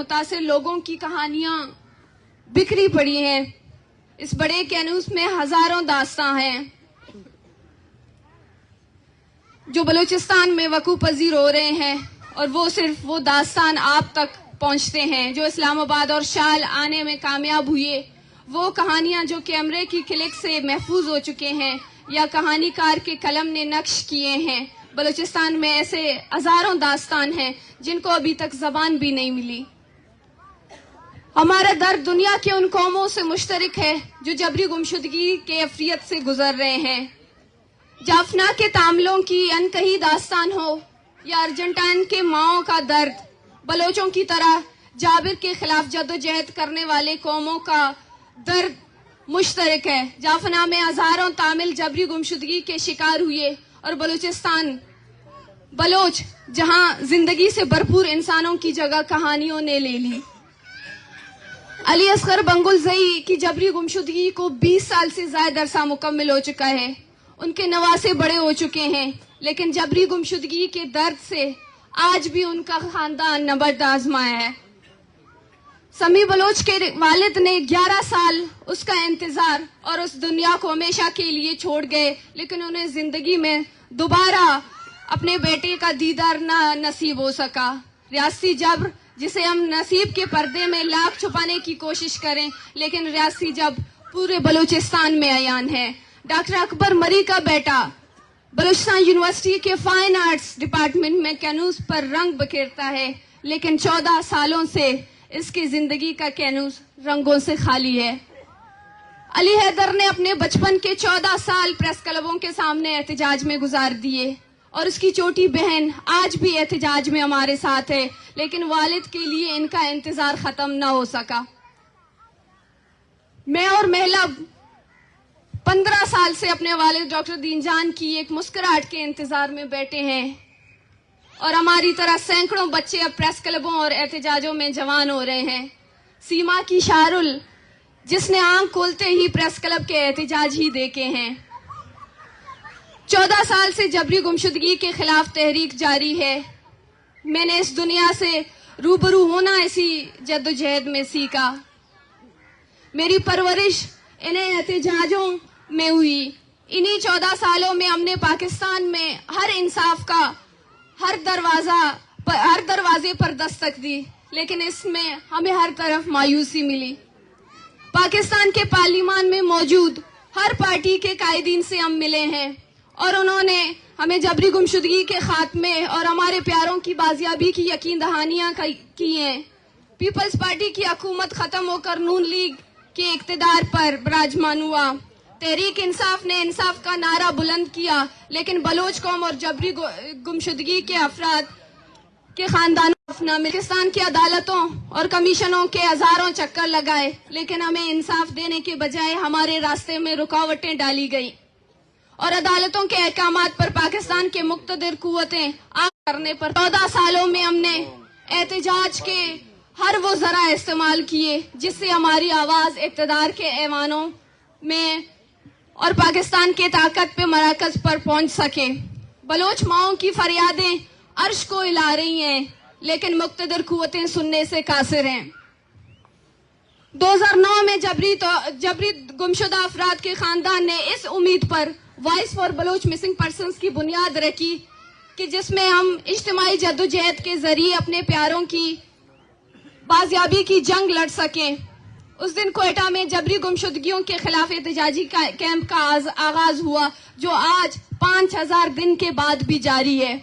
متاثر لوگوں کی کہانیاں بکھری پڑی ہیں۔ اس بڑے کینوس میں ہزاروں داستاں ہیں جو بلوچستان میں وقوع پذیر ہو رہے ہیں، اور وہ صرف وہ داستان آپ تک پہنچتے ہیں جو اسلام آباد اور شال آنے میں کامیاب ہوئے، وہ کہانیاں جو کیمرے کی کلک سے محفوظ ہو چکے ہیں یا کہانی کار کے قلم نے نقش کیے ہیں۔ بلوچستان میں ایسے ہزاروں داستان ہیں جن کو ابھی تک زبان بھی نہیں ملی۔ ہمارا درد دنیا کے ان قوموں سے مشترک ہے جو جبری گمشدگی کے افریت سے گزر رہے ہیں۔ جافنا کے تعاملوں کی انکہی داستان ہو یا ارجنٹائن کے ماؤں کا درد، بلوچوں کی طرح جابر کے خلاف جدوجہد کرنے والے قوموں کا درد مشترک ہے۔ جافنا میں ہزاروں تامل جبری گمشدگی کے شکار ہوئے، اور بلوچ جہاں زندگی سے بھرپور انسانوں کی جگہ کہانیوں نے لے لی۔ علی اصغر بنگلزئی کی جبری گمشدگی کو 20 سال سے زائد عرصہ مکمل ہو چکا ہے۔ ان کے نواسے بڑے ہو چکے ہیں، لیکن جبری گمشدگی کے درد سے آج بھی ان کا خاندان نبرد آزمایا ہے۔ سمیع بلوچ کے والد نے 11 سال اس کا انتظار اور اس دنیا کو ہمیشہ کے لیے چھوڑ گئے، لیکن انہیں زندگی میں دوبارہ اپنے بیٹے کا دیدار نہ نصیب ہو سکا۔ ریاستی جبر جسے ہم نصیب کے پردے میں لاکھ چھپانے کی کوشش کریں، لیکن ریاستی جبر پورے بلوچستان میں عیان ہے۔ ڈاکٹر اکبر مری کا بیٹا بلوچستان یونیورسٹی کے فائن آرٹس ڈپارٹمنٹ میں کینوس پر رنگ بکھیرتا ہے، لیکن 14 سالوں سے اس کی زندگی کا کینوس رنگوں سے خالی ہے۔ علی حیدر نے اپنے بچپن کے 14 سال پریس کلبوں کے سامنے احتجاج میں گزار دیے، اور اس کی چھوٹی بہن آج بھی احتجاج میں ہمارے ساتھ ہے، لیکن والد کے لیے ان کا انتظار ختم نہ ہو سکا۔ میں اور محلب 15 سال سے اپنے والد ڈاکٹر دین جان کی ایک مسکراہٹ کے انتظار میں بیٹھے ہیں، اور ہماری طرح سینکڑوں بچے اب پریس کلبوں اور احتجاجوں میں جوان ہو رہے ہیں۔ سیما کی شارل جس نے آنکھ کھولتے ہی پریس کلب کے احتجاج ہی دیکھے ہیں۔ 14 سال سے جبری گمشدگی کے خلاف تحریک جاری ہے۔ میں نے اس دنیا سے روبرو ہونا اسی جدوجہد میں سیکھا۔ میری پرورش انہیں احتجاجوں میں ہوئی۔ انہی 14 سالوں میں ہم نے پاکستان میں ہر انصاف کا ہر دروازے پر دستک دی، لیکن اس میں ہمیں ہر طرف مایوسی ملی۔ پاکستان کے پارلیمان میں موجود ہر پارٹی کے قائدین سے ہم ملے ہیں، اور انہوں نے ہمیں جبری گمشدگی کے خاتمے اور ہمارے پیاروں کی بازیابی کی یقین دہانیاں کی ہیں۔ پیپلز پارٹی کی حکومت ختم ہو کر نون لیگ کے اقتدار پر براجمان ہوا۔ تحریک انصاف نے انصاف کا نعرہ بلند کیا، لیکن بلوچ قوم اور جبری گمشدگی کے افراد کے خاندانوں پاکستان کی عدالتوں اور کمیشنوں کے ہزاروں چکر لگائے، لیکن ہمیں انصاف دینے کے بجائے ہمارے راستے میں رکاوٹیں ڈالی گئی، اور عدالتوں کے احکامات پر پاکستان کے مقتدر قوتیں آگ کرنے پر 14 سالوں میں ہم نے احتجاج کے ہر وہ ذرائع استعمال کیے جس سے ہماری آواز اقتدار کے ایوانوں میں اور پاکستان کے طاقت پہ مراکز پر پہنچ سکے۔ بلوچ ماؤں کی فریادیں عرش کو ہلا رہی ہیں، لیکن مقتدر قوتیں سننے سے قاصر ہیں۔ 2009 میں جبری گمشدہ افراد کے خاندان نے اس امید پر Voice for Baloch Missing Persons کی بنیاد رکھی کہ جس میں ہم اجتماعی جدوجہد کے ذریعے اپنے پیاروں کی بازیابی کی جنگ لڑ سکیں۔ اس دن کوئٹہ میں جبری گمشدگیوں کے خلاف احتجاجی کیمپ کا آغاز ہوا، جو آج 5000 دن کے بعد بھی جاری ہے۔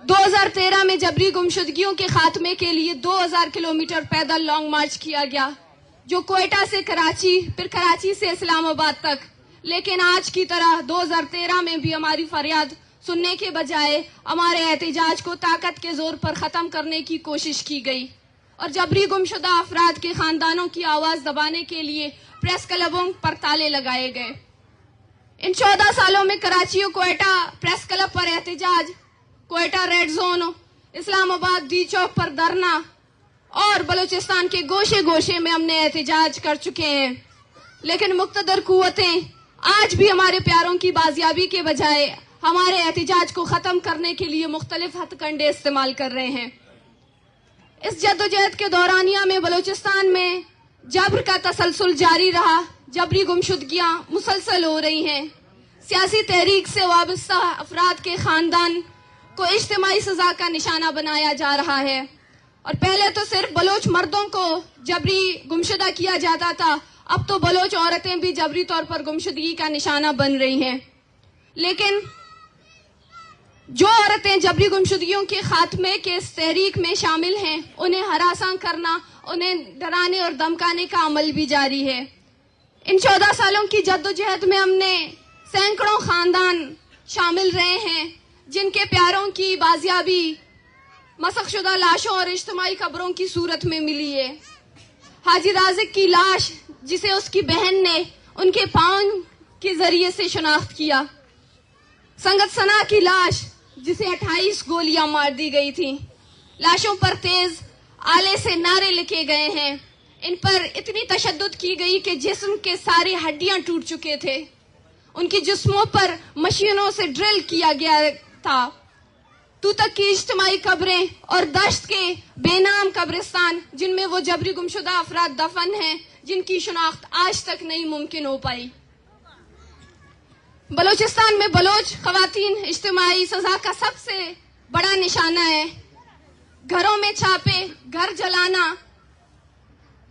2013 میں جبری گمشدگیوں کے خاتمے کے لیے 2000 کلومیٹر پیدل لانگ مارچ کیا گیا، جو کوئٹہ سے کراچی، پھر کراچی سے اسلام آباد تک، لیکن آج کی طرح 2013 میں بھی ہماری فریاد سننے کے بجائے ہمارے احتجاج کو طاقت کے زور پر ختم کرنے کی کوشش کی گئی، اور جبری گمشدہ افراد کے خاندانوں کی آواز دبانے کے لیے پریس کلبوں پر تالے لگائے گئے۔ ان 14 سالوں میں کراچی اور کوئٹہ پریس کلب پر احتجاج، کوئٹہ ریڈ زون، اسلام آباد ڈی چوک پر دھرنا، اور بلوچستان کے گوشے گوشے میں ہم نے احتجاج کر چکے ہیں، لیکن مقتدر قوتیں آج بھی ہمارے پیاروں کی بازیابی کے بجائے ہمارے احتجاج کو ختم کرنے کے لیے مختلف ہتھ کنڈے استعمال کر رہے ہیں۔ इस जद्दोजहद के दौरानिया में बलूचिस्तान में जबर का तसलसल जारी रहा। जबरी गुमशुदगियां मुसलसल हो रही हैं। सियासी तहरीक से वाबस्ता अफराद के खानदान को इज्तिमाई सजा का निशाना बनाया जा रहा है। और पहले तो सिर्फ बलोच मर्दों को जबरी गुमशुदा किया जाता था, अब तो बलोच औरतें भी जबरी तौर पर गुमशुदगी का निशाना बन रही हैं। लेकिन जो औरतें जबरी गुमशुदगियों के खात्मे के इस तहरीक में शामिल हैं, उन्हें हरासा करना, उन्हें डराने और धमकाने का अमल भी जारी है। इन 14 सालों की जद्दोजहद में हमने सैकड़ों खानदान शामिल रहे हैं जिनके प्यारों की बाजियाबी मसखशुदा लाशों और इज्तिमाई कब्रों की सूरत में मिली है। हाजी राजिक की लाश जिसे उसकी बहन ने उनके पाँव के जरिए से शनाख्त किया, संगत सना की लाश जिसे 28 गोलियां मार दी गई थी, लाशों पर तेज आले से नारे लिखे गए हैं, इन पर इतनी तशद्दुद की गई कि जिस्म के सारी हड्डियां टूट चुके थे, उनकी जिस्मों पर मशीनों से ड्रिल किया गया था। तू तक की इज्तिमाई कब्रें और दश्त के बेनाम कब्रिस्तान जिनमें वो जबरी गुमशुदा अफराद दफन हैं, जिनकी शनाख्त आज तक नहीं मुमकिन हो पाई। बलूचिस्तान में बलोच खवातीन इज्तिमाई सजा का सबसे बड़ा निशाना है। घरों में छापे, घर जलाना,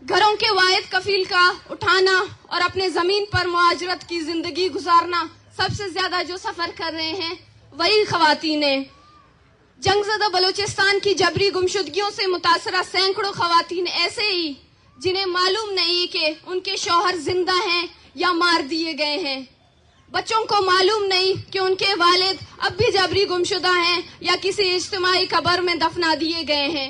घरों के वाहिद कफील का उठाना और अपने जमीन पर मुहाजरत की जिंदगी गुजारना। सबसे ज्यादा जो सफर कर रहे हैं वही खवातीन हैं। जंगज़दा बलूचिस्तान की जबरी गुमशुदगियों से मुतासरा सैकड़ों खवातीन ऐसे ही जिन्हें मालूम नहीं कि उनके शौहर जिंदा हैं या मार दिए गए हैं। बच्चों को मालूम नहीं कि उनके वालिद अब भी जबरी गुमशुदा हैं या किसी इज्तिमाई कब्र में दफना दिए गए हैं।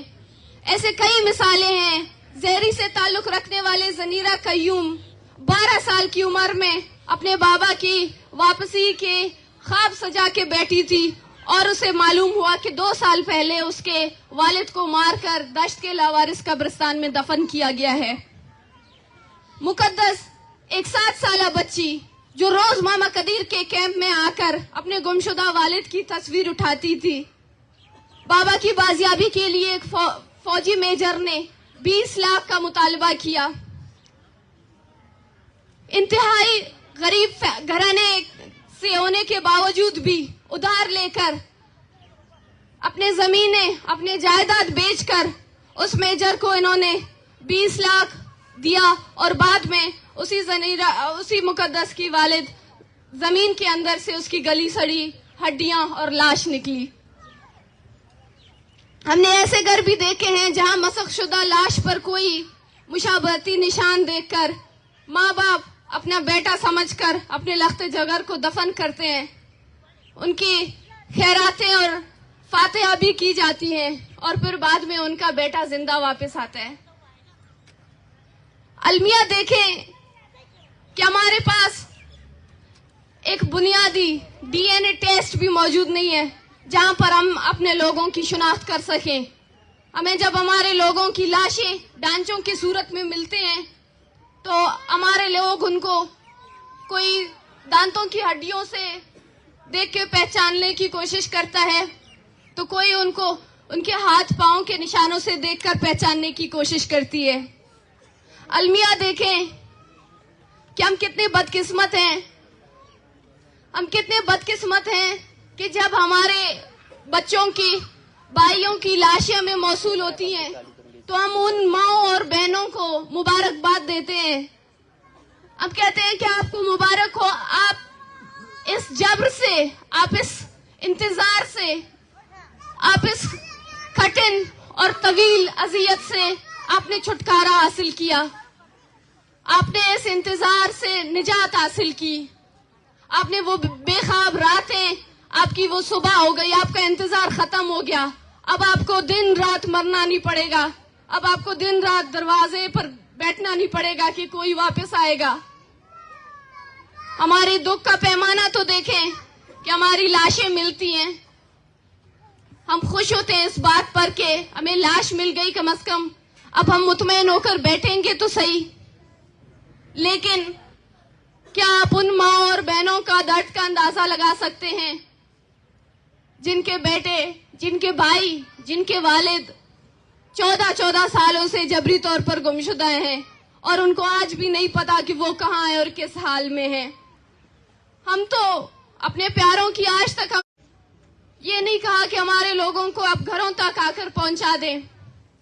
ऐसे कई मिसालें हैं। जहरी से ताल्लुक रखने वाले जनीरा कयूम 12 साल की उम्र में अपने बाबा की वापसी के ख्वाब सजा के बैठी थी और उसे मालूम हुआ कि 2 साल पहले उसके वालिद को मारकर दश्त के लावारिस कब्रिस्तान में दफन किया गया है। मुकद्दस एक 7 साला बच्ची जो रोज मामा कदीर के कैंप में आकर अपने गुमशुदा वालिद की तस्वीर उठाती थी, बाबा की बाजियाबी के लिए एक फौजी मेजर ने 20 लाख का मुतालबा किया। इंतहाई गरीब घराने से होने के बावजूद भी उधार लेकर अपने जमीनें, अपने जायदाद बेचकर उस मेजर को इन्होंने 20 लाख दिया और बाद में उसी मुकद्दस की वालिद जमीन के अंदर से उसकी गली सड़ी हड्डियां और लाश निकली। हमने ऐसे घर भी देखे हैं जहां मसखशुदा लाश पर कोई मुशाबहती निशान देखकर माँ बाप अपना बेटा समझकर अपने लख्त जगर को दफन करते हैं। उनकी खैरातें और फातिहा भी की जाती हैं और फिर बाद में उनका बेटा जिंदा वापस आता है। अलमिया देखें कि हमारे पास एक बुनियादी डीएनए टेस्ट भी मौजूद नहीं है जहां पर हम अपने लोगों की शिनाख्त कर सकें। हमें जब हमारे लोगों की लाशें डांचों की सूरत में मिलते हैं तो हमारे लोग उनको कोई दांतों की हड्डियों से देख के पहचानने की कोशिश करता है, तो कोई उनको उनके हाथ पांव के निशानों से देखकर पहचानने की कोशिश करती है। अलमिया देखें कि हम कितने बदकिस्मत हैं। हम कितने बदकिस्मत हैं कि जब हमारे बच्चों की, भाइयों की लाशें हमें मौसूल होती हैं तो हम उन माँओं और बहनों को मुबारकबाद देते हैं। हम कहते हैं कि आपको मुबारक हो, आप इस जबर से, आप इस इंतजार से, आप इस कठिन और तवील अजियत से आपने छुटकारा हासिल किया। आपने इस इंतजार से निजात हासिल की। आपने वो बेख्वाब रातें, आपकी वो सुबह हो गई, आपका इंतजार खत्म हो गया। अब आपको दिन रात मरना नहीं पड़ेगा। अब आपको दिन रात दरवाजे पर बैठना नहीं पड़ेगा कि कोई वापस आएगा। हमारे दुख का पैमाना तो देखें कि हमारी लाशें मिलती हैं। हम खुश होते हैं इस बात पर कि हमें लाश मिल गई, कम से कम अब हम मुतमईन होकर बैठेंगे तो सही। लेकिन क्या आप उन माँ और बहनों का दर्द का अंदाजा लगा सकते हैं जिनके बेटे, जिनके भाई, जिनके वालिद 14 सालों से जबरी तौर पर गुमशुदा हैं और उनको आज भी नहीं पता कि वो कहाँ हैं और किस हाल में हैं। हम तो अपने प्यारों की आज तक ये नहीं कहा कि हमारे लोगों को आप घरों तक आकर पहुंचा दें।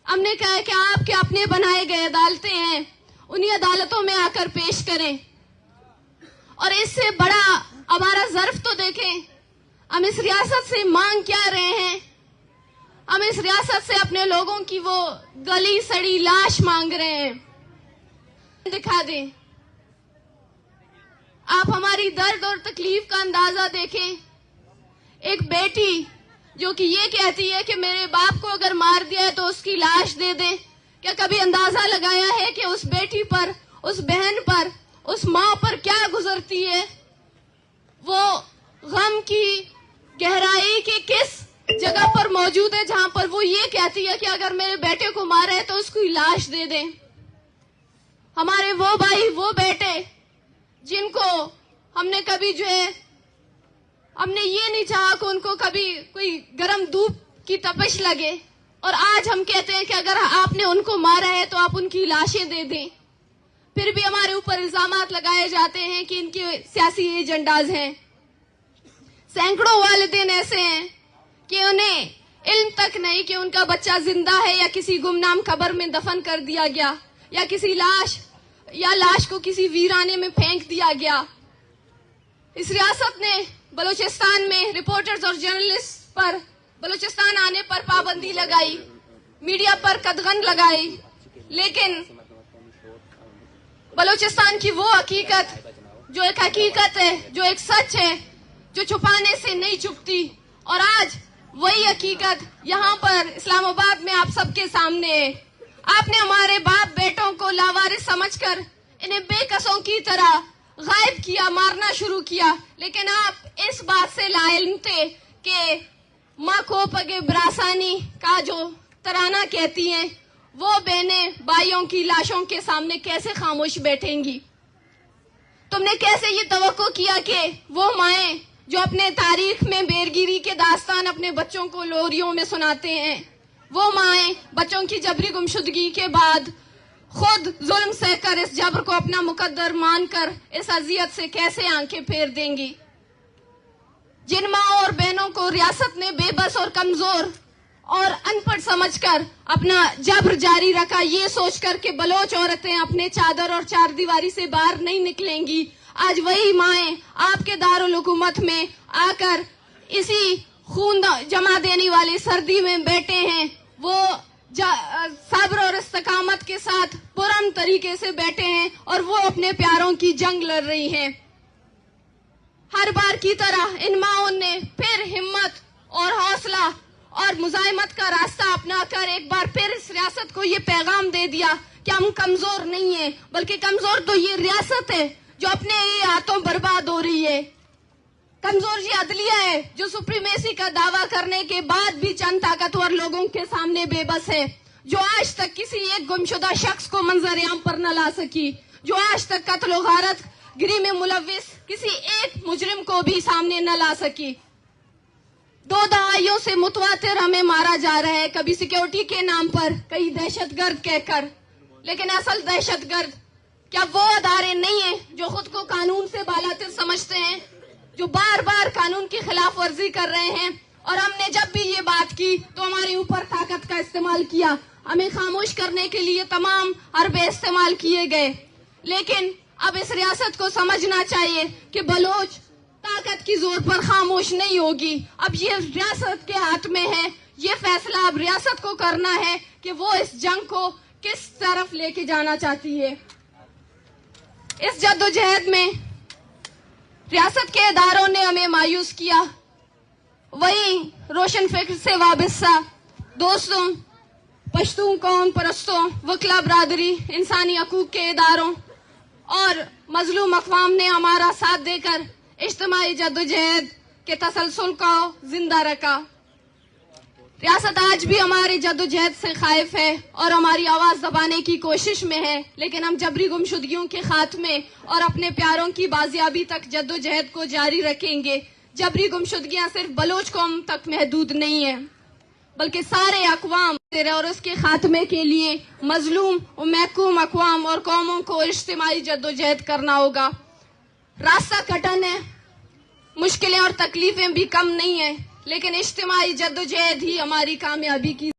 हमने कहा है कि आपके अपने बनाए गए अदालतें हैं, उन्हीं अदालतों में आकर पेश करें। और इससे बड़ा हमारा ज़र्फ तो देखें, हम इस रियासत से मांग क्या रहे हैं। हम इस रियासत से अपने लोगों की वो गली सड़ी लाश मांग रहे हैं। दिखा दें, आप हमारी दर्द और तकलीफ का अंदाजा देखें। एक बेटी जो कि ये कहती है कि मेरे बाप को अगर मार दिया है तो उसकी लाश दे दे। क्या कभी अंदाजा लगाया है कि उस बेटी पर, उस बहन पर, उस माँ पर क्या गुजरती है? वो गम की गहराई के किस जगह पर मौजूद है जहां पर वो ये कहती है कि अगर मेरे बेटे को मारा है तो उसकी लाश दे दें। हमारे वो भाई, वो बेटे जिनको हमने कभी जो है, हमने ये नहीं चाहा कि उनको कभी कोई गर्म धूप की तपिश लगे, और आज हम कहते हैं कि अगर आपने उनको मारा है तो आप उनकी लाशें दे दें। फिर भी हमारे ऊपर इल्जामात लगाए जाते हैं कि इनके सियासी एजेंडाज हैं। सैकड़ों वालिदैन ऐसे हैं कि उन्हें इल्म तक नहीं कि उनका बच्चा जिंदा है या किसी गुमनाम कब्र में दफन कर दिया गया, या किसी लाश को किसी वीराने में फेंक दिया गया। इस रियासत ने बलूचिस्तान में रिपोर्टर्स और जर्नलिस्ट पर बलूचिस्तान आने पर पाबंदी लगाई, मीडिया पर कदगन लगाई, लेकिन बलूचिस्तान की वो हकीकत जो एक हकीकत है, जो एक सच है, जो छुपाने से नहीं चुकती, और आज वही हकीकत यहाँ पर इस्लामाबाद में आप सबके सामने है। आपने हमारे बाप बेटों को लावारिस समझकर इन्हें बेकसों की तरह गायब किया, मारना शुरू किया, लेकिन आप इस बात से लाइल्म थे कि माँ को पगे ब्रासानी का जो तराना कहती हैं, वो बहनें भाइयों की लाशों के सामने कैसे खामोश बैठेंगी। तुमने कैसे ये तवक्को किया कि वो माएं जो अपने तारीख में बेरगिरी के दास्तान अपने बच्चों को लोरियों में सुनाते हैं, वो माएं बच्चों की जबरी गुमशुदगी के बाद खुद जुल्म सहकर इस जबर को अपना मुकद्दर मानकर इस अजियत से कैसे आंखें फेर देंगी। जिन माँ और बहनों को रियासत ने बेबस और कमजोर और अनपढ़ समझकर अपना जबर जारी रखा, ये सोचकर कि बलोच औरतें अपने चादर और चार दीवारी से बाहर नहीं निकलेंगी, आज वही माएं आपके दारुल हुकूमत में आकर इसी खून जमा देने वाली सर्दी में बैठे हैं। वो सब्र और इस्तकामत के साथ पुरअमन तरीके से बैठे हैं और वो अपने प्यारों की जंग लड़ रही हैं। हर बार की तरह इन माओं ने फिर हिम्मत और हौसला और मुजाहिमत का रास्ता अपनाकर एक बार फिर इस रियासत को ये पैगाम दे दिया कि हम कमजोर नहीं हैं, बल्कि कमजोर तो ये रियासत है जो अपने ही हाथों बर्बाद हो रही है। कमजोर ये अदलिया है जो सुप्रीमेसी का दावा करने के बाद भी चंद ताकतवर लोगों के सामने बेबस है, जो आज तक किसी एक गुमशुदा शख्स को मंजर-ए-आम पर न ला सकी, जो आज तक कत्ल और गारत गिरी में मुलव्विस किसी एक मुजरिम को भी सामने न ला सकी। 2 दहाइयों से मुतवातिर हमें मारा जा रहा है, कभी सिक्योरिटी के नाम पर, कई दहशतगर्द कहकर, लेकिन असल दहशतगर्द क्या वो अदारे नहीं है जो खुद को कानून से बालातिर समझते हैं, जो बार बार कानून की खिलाफ वर्जी कर रहे हैं। और हमने जब भी ये बात की तो हमारे ऊपर ताकत का इस्तेमाल किया, हमें खामोश करने के लिए तमाम हरबे इस्तेमाल किए गए, लेकिन अब इस रियासत को समझना चाहिए कि बलोच ताकत की जोर पर खामोश नहीं होगी। अब ये रियासत के हाथ में है, ये फैसला अब रियासत को करना है कि वो इस जंग को किस तरफ लेके जाना चाहती है। इस जद्दोजहद में रियासत के इदारों ने हमें मायूस किया, वही रोशन फिक्र से वाबस्ता दोस्तों, पश्तून कौम परस्तों, वकला बरादरी, इंसानी हकूक के इदारों और मजलूम अक़वाम ने हमारा साथ देकर इज्तिमाई जद्दोजहद के तसलसल को जिंदा रखा। रियासत आज भी हमारे जद्दोजहद से खाइफ है और हमारी आवाज दबाने की कोशिश में है, लेकिन हम जबरी गुमशुदगियों के खात्मे और अपने प्यारों की बाजियाबी तक जद्दोजहद को जारी रखेंगे। जबरी गुमशुदगियां सिर्फ बलोच कौम तक महदूद नहीं है, बल्कि सारे अक़वाम اور اس کے خاتمے کے لیے مظلوم و محکوم اقوام اور قوموں کو اجتماعی جدوجہد کرنا ہوگا. راستہ کٹن ہے، مشکلیں اور تکلیفیں بھی کم نہیں ہیں، لیکن اجتماعی جدوجہد ہی ہماری کامیابی کی